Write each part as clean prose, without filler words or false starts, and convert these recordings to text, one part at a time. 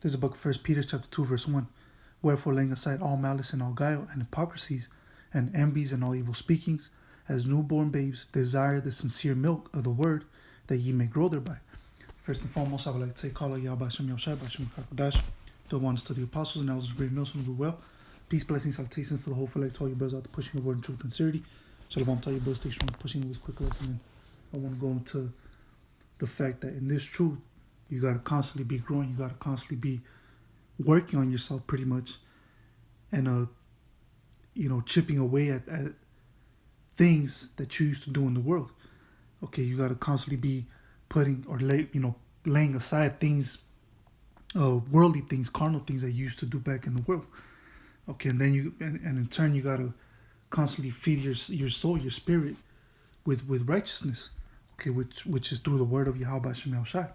This is the book of 1 Peter chapter 2, verse 1. Wherefore, laying aside all malice and all guile and hypocrisies and envies and all evil speakings, as newborn babes, desire the sincere milk of the word, that ye may grow thereby. First and foremost, I would like to say, Kala Yah Bashem Yahushai Bashem Kakodash, the ones to the apostles and elders of Great Millstone do well. Peace, blessings, salutations to the whole elect, to all you brothers out there pushing the word in truth and sincerity. Shalom, tell your brothers, stay strong, pushing with quick lesson. And I want to go into the fact that in this truth, you got to constantly be growing, you got to constantly be working on yourself pretty much, and chipping away at things that you used to do in the world. Okay, you got to constantly be putting or laying aside things, worldly things, carnal things that you used to do back in the world. Okay, and then and in turn you got to constantly feed your soul, your spirit with righteousness. Okay, which is through the word of Yahweh Shem Yahushai.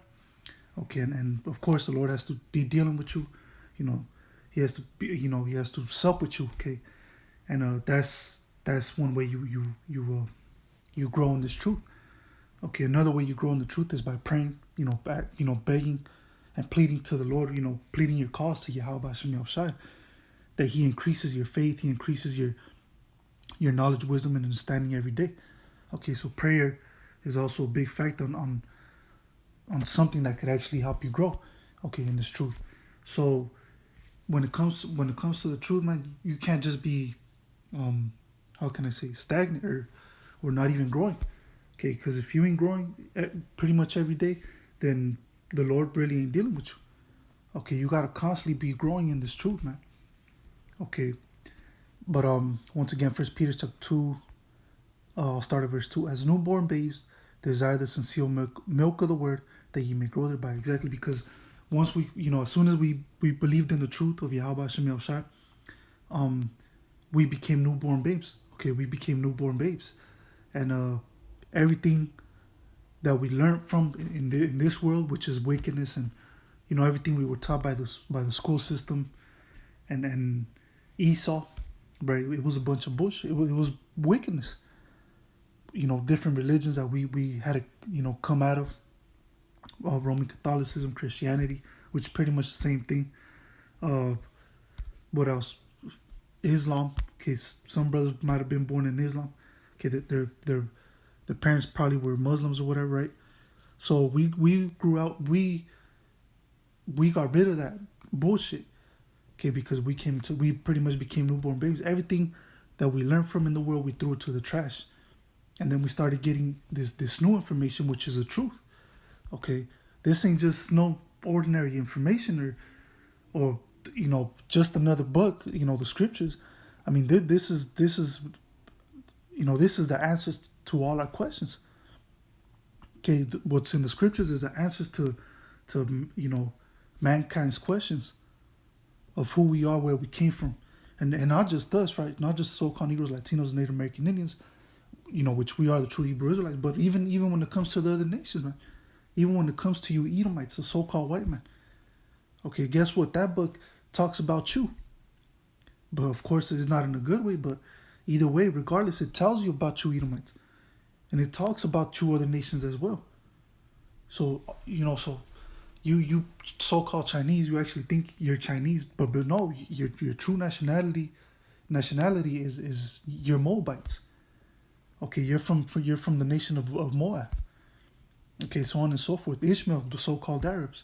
Okay, and of course the Lord has to be dealing with you. He has to be, he has to sup with you. Okay, and that's one way you grow in this truth. Okay, another way you grow in the truth is by praying, begging and pleading to the Lord, pleading your cause to Yahweh Shem Yahushai, that He increases your faith, He increases your knowledge, wisdom, and understanding every day. Okay, so prayer is also a big factor on something that could actually help you grow, okay, in this truth. So when it comes to the truth, man, you can't just be stagnant or not even growing. Okay, because if you ain't growing pretty much every day, then the Lord really ain't dealing with you. Okay, you gotta constantly be growing in this truth, man. Okay, but once again, 1 Peter chapter 2, I'll start at verse 2. As newborn babes, desire the sincere milk of the word, that ye may grow thereby. Exactly, because once we, as soon as we believed in the truth of Yahweh Hashem Yahushai, we became newborn babes. Okay, we became newborn babes, and everything that we learned from in this world, which is wickedness, and everything we were taught by the school system, and Esau, right? It was a bunch of bullshit. It was wickedness. Different religions that we had to come out of. Roman Catholicism, Christianity, which is pretty much the same thing. What else? Islam. Okay, some brothers might have been born in Islam. Okay, their parents probably were Muslims or whatever, right? So we grew out. We got rid of that bullshit. Okay, because we pretty much became newborn babies. Everything that we learned from in the world, we threw it to the trash, and then we started getting this new information, which is the truth. Okay, this ain't just no ordinary information or just another book. The scriptures. I mean, this is the answers to all our questions. Okay, what's in the scriptures is the answers to mankind's questions of who we are, where we came from, and not just us, right? Not just so-called Negroes, Latinos, Native American Indians, which we are the true Hebrew Israelites, but even when it comes to the other nations, man. Even when it comes to you Edomites, the so-called white man. Okay, guess what? That book talks about you. But of course, it's not in a good way. But either way, regardless, it tells you about you Edomites. And it talks about you other nations as well. So, so you so-called Chinese, you actually think you're Chinese. But no, your true nationality is you're Moabites. Okay, you're from the nation of Moab. Okay, so on and so forth. Ishmael, the so-called Arabs.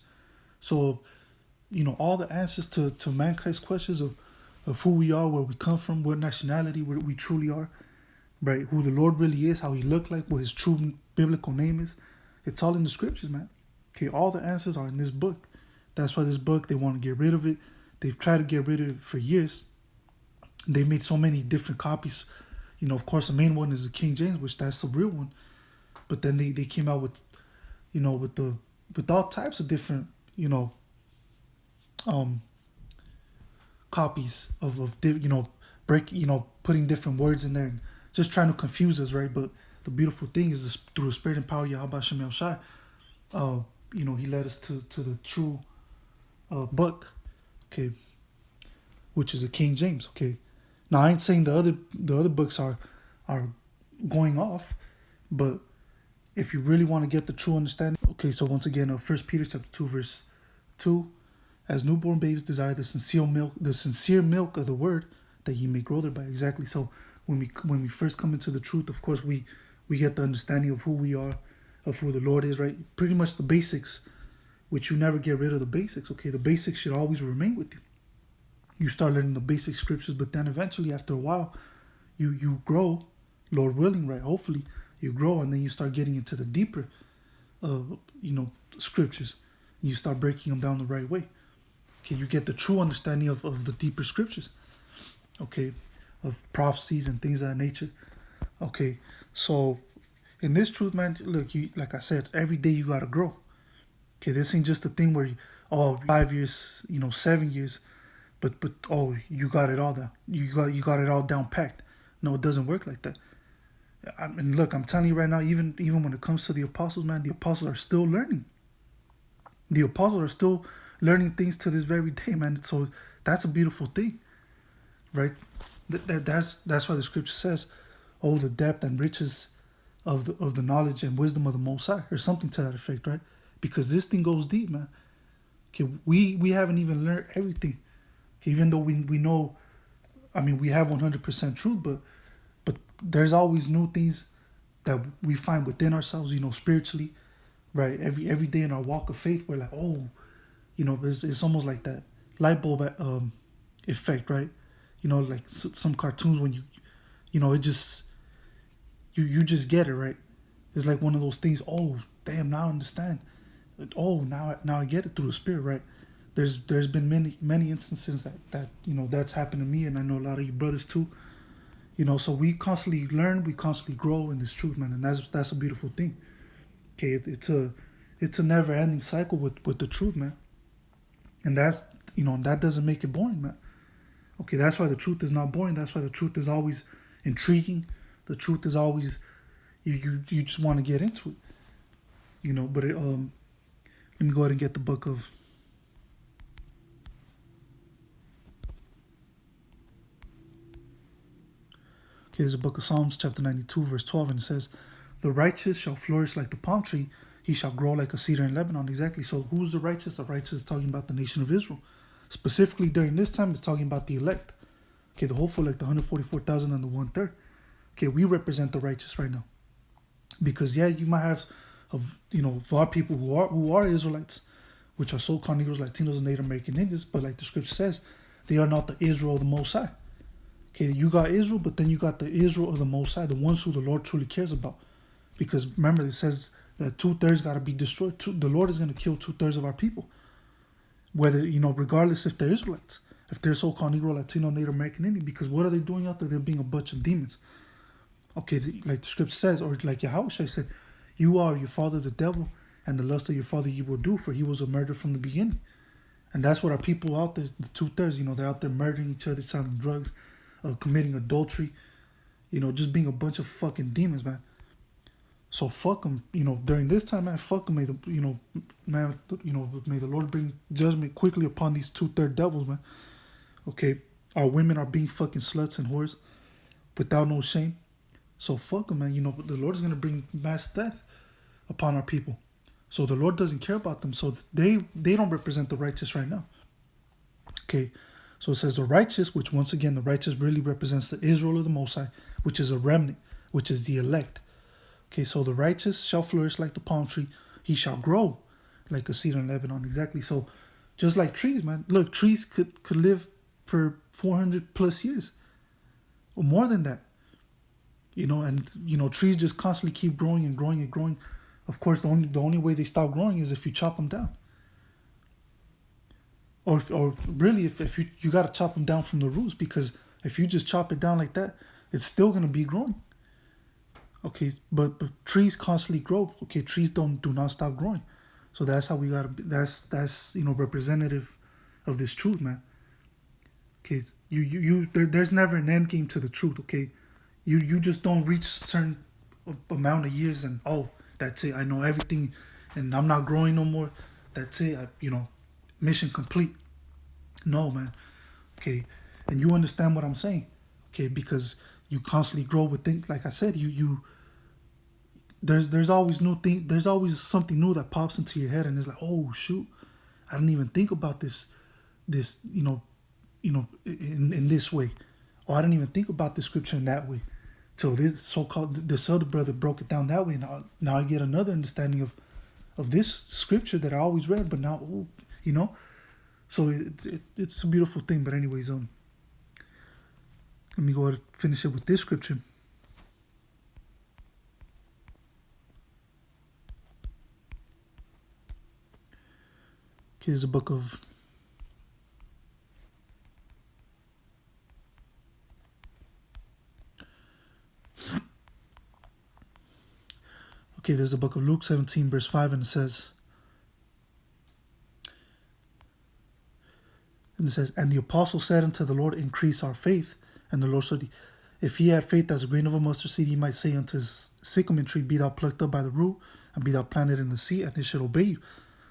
So, all the answers to mankind's questions of who we are, where we come from, what nationality we truly are, right? Who the Lord really is, how He looked like, what His true biblical name is. It's all in the scriptures, man. Okay, all the answers are in this book. That's why this book, they want to get rid of it. They've tried to get rid of it for years. They made so many different copies. Of course, the main one is the King James, which that's the real one. But then they came out with with all types of different, copies of putting different words in there and just trying to confuse us, right? But the beautiful thing is through the Spirit and power of Yahweh Shem Yahushai, He led us to the true book, okay, which is the King James, okay. Now I ain't saying the other books are going off, but if you really want to get the true understanding, okay, so once again, 1 Peter chapter 2, verse 2, as newborn babes desire the sincere milk of the word, that ye may grow thereby. Exactly. So when we first come into the truth, of course we get the understanding of who we are, of who the Lord is, right? Pretty much the basics, which you never get rid of the basics. Okay, the basics should always remain with you. You start learning the basic scriptures, but then eventually after a while, you grow, Lord willing, right? Hopefully you grow, and then you start getting into the deeper, scriptures. You start breaking them down the right way. Okay, you get the true understanding of the deeper scriptures. Okay, of prophecies and things of that nature. Okay, so in this truth, man, look, like I said, every day you gotta grow. Okay, this ain't just a thing where 5 years, 7 years, but you got it all down. You got it all down packed. No, it doesn't work like that. I mean, look, I'm telling you right now, even when it comes to the apostles, man, the apostles are still learning. The apostles are still learning things to this very day, man. So that's a beautiful thing, right? That's why the scripture says, "Oh, the depth and riches of the knowledge and wisdom of the Most High," or something to that effect, right? Because this thing goes deep, man. Okay, we haven't even learned everything. Okay, even though we know, I mean, we have 100% truth, but there's always new things that we find within ourselves, spiritually, right? Every day in our walk of faith, we're like, it's almost like that light bulb effect, right? Like some cartoons when it just you just get it, right? It's like one of those things. Oh, damn! Now I understand. Oh, now I get it through the Spirit, right? There's been many instances that that's happened to me, and I know a lot of you brothers too. So we constantly learn, we constantly grow in this truth, man, and that's a beautiful thing. Okay, it's a never ending cycle with the truth, man, and that's that doesn't make it boring, man. Okay, that's why the truth is not boring. That's why the truth is always intriguing. The truth is always you just want to get into it, But let me go ahead and get the book of. Okay, there's a book of Psalms, chapter 92, verse 12, and it says, "The righteous shall flourish like the palm tree; he shall grow like a cedar in Lebanon." Exactly. So who's the righteous? The righteous is talking about the nation of Israel. Specifically during this time, it's talking about the elect. Okay, the hopeful, like the 144,000 and the 1/3. Okay, we represent the righteous right now. Because you might have, of our people who are Israelites, which are so-called Negroes, Latinos, and Native American Indians, but like the scripture says, they are not the Israel of the Most High. Okay, you got Israel, but then you got the Israel of the Most High, the ones who the Lord truly cares about. Because remember, it says that 2/3 got to be destroyed. The Lord is going to kill 2/3 of our people. Whether, regardless if they're Israelites, if they're so-called Negro, Latino, Native American Indian, because what are they doing out there? They're being a bunch of demons. Okay, like the scripture says, or like Yahushua said, "You are your father the devil, and the lust of your father you will do, for he was a murderer from the beginning." And that's what our people out there, the 2/3, they're out there murdering each other, selling drugs, committing adultery, just being a bunch of fucking demons, man. So fuck them, during this time, man, fuck them, may the Lord bring judgment quickly upon these 2/3 devils, man. Okay, our women are being fucking sluts and whores without no shame. So fuck them, man. The Lord is going to bring mass death upon our people. So the Lord doesn't care about them. So they don't represent the righteous right now. Okay, so it says the righteous, which once again, the righteous really represents the Israel of the Most High, which is a remnant, which is the elect. Okay, so the righteous shall flourish like the palm tree. He shall grow like a cedar in Lebanon. Exactly. So just like trees, man. Look, trees could live for 400 plus years or more than that. And trees just constantly keep growing and growing and growing. Of course, the only way they stop growing is if you chop them down. Or really, if you got to chop them down from the roots, because if you just chop it down like that, it's still going to be growing. Okay, but trees constantly grow. Okay, trees do not stop growing. So that's how we got to be. That's representative of this truth, man. Okay, there's never an end game to the truth. Okay, you just don't reach a certain amount of years and that's it. I know everything, and I'm not growing no more. That's it. Mission complete. No, man. Okay, and you understand what I'm saying. Okay, because you constantly grow with things. Like I said, there's always new thing. There's always something new that pops into your head, and it's like, oh shoot, I didn't even think about this. this, in this way. Oh, I didn't even think about the scripture in that way. So this other brother broke it down that way. Now I get another understanding of this scripture that I always read, but now, so it's a beautiful thing. But anyways, let me go ahead and finish it with this scripture. Okay, there's a book of there's the book of Luke 17, verse 5, and it says, and the apostle said unto the Lord, increase our faith. And the Lord said, if he had faith as a grain of a mustard seed, he might say unto his sycamore tree, be thou plucked up by the root, and be thou planted in the sea, and it should obey you.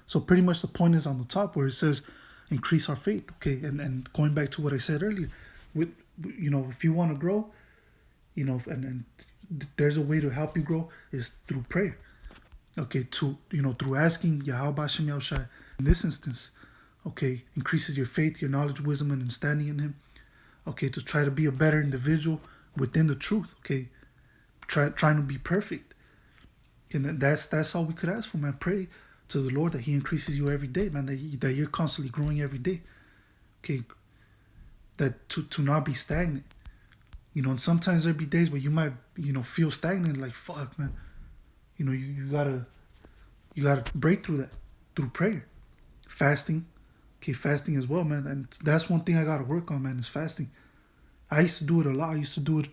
So pretty much the point is on the top where it says, increase our faith. Okay, and going back to what I said earlier, if you want to grow, and there's a way to help you grow is through prayer. Okay, through asking Yahweh Bashem Yahushai. In this instance, okay, increases your faith, your knowledge, wisdom, and understanding in Him. Okay, to try to be a better individual within the truth. Okay, trying to be perfect, and that's all we could ask for, man. Pray to the Lord that He increases you every day, man. That you're constantly growing every day. Okay, that to not be stagnant. And sometimes there'll be days where you might, feel stagnant, like, fuck, man. You gotta break through that through prayer, fasting. Okay, fasting as well, man. And that's one thing I gotta work on, man, is fasting. I used to do it a lot. I used to do it,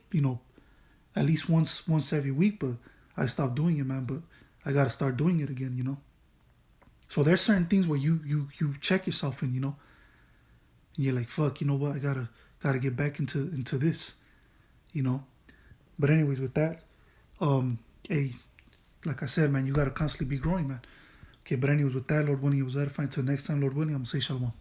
at least once every week, but I stopped doing it, man. But I gotta start doing it again, So there's certain things where you check yourself in, and you're like, fuck, you know what? I gotta get back into this. But anyways, with that, hey, like I said, man, you gotta constantly be growing, man. Okay, but anyways, with that, Lord willing, it was edifying. Until next time, Lord willing, I'm gonna say shalom.